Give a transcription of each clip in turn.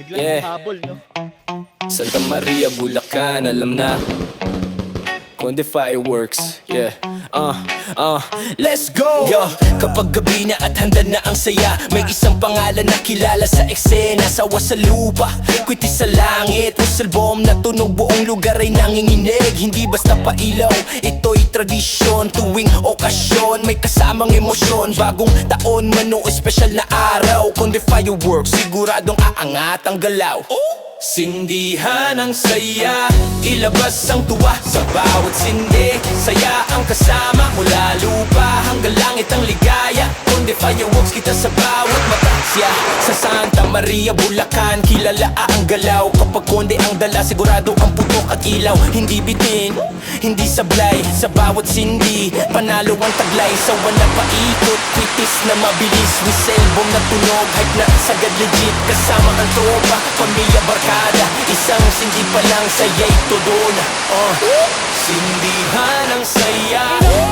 Biglang habol, no? Santa Maria, Bulacan, alam na Conde Fireworks, yeah. Let's go! Yo, kapag gabi na at handa na ang saya, may isang pangalan na kilala sa eksena. Sawa sa lupa, kwiti sa langit, whistle bomb na tunog, buong lugar ay nanginginig. Hindi basta pailaw, ito'y tradisyon. Tuwing okasyon, may kasamang emosyon. Bagong taon man o espesyal na araw, Conde Fireworks, siguradong aangat ang galaw. Sindihan ang saya, ilabas ang tuwa sa bawat sindi. Saya ang kasama, mula lupa hanggang langit ang ligaya. Conde Fireworks, kita sa bawat mata. Siya sa Santa Maria, Bulacan, kilala ang galaw. Kapag Conde ang dala, sigurado ang putok at ilaw. Hindi bitin, hindi sablay, sa bawat sindi panalo ang taglay. Sa wala paikot, kritis na mabilis, whistle bomb na tunog, hype na sagad legit. Kasama ang tropa, pamilya, barkada, isang sindi pa lang, saya'y todo na. Sindihan ang saya,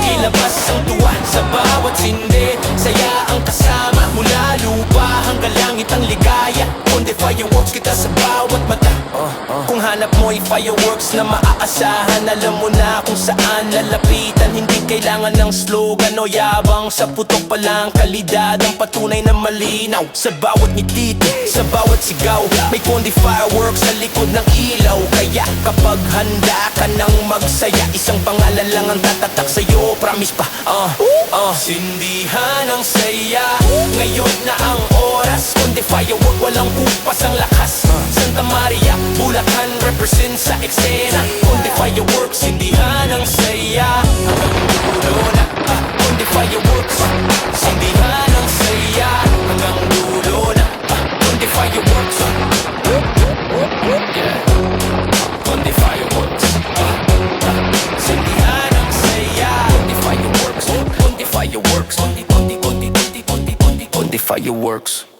ilabas ang tuwa sa bawat sindi. Saya ang kasama, mula lupa hanggang langit ang ligaya. Conde Fireworks, kita sa bawat mata. Kung hanap mo'y fireworks na maaasahan, alam mo na kung saan lalapitan. Hindi kailangan ng slogan o yabang, sa putok pa lang kalidad ang patunay na malinaw. Sa bawat ngiti, sa bawat sigaw, may Conde Fireworks sa likod ng ilaw. Kaya kapag handa ka nang magsaya, isang pangalan lang ang tatatak sa'yo, promise pa. Sindihan ang saya, ngayon na ang oras. Conde Fireworks, walang upas ang lakas. Santa Maria, Bulacan, represent sa eksena. Conde Fireworks, sindihan ang saya, hanggang dulo na. Conde Fireworks, sindihan ang saya, hanggang dulo na. Conde Fireworks, yeah. Conde Fireworks, sindihan ang saya. Conde Fireworks, Conde Fireworks, Conde Fireworks.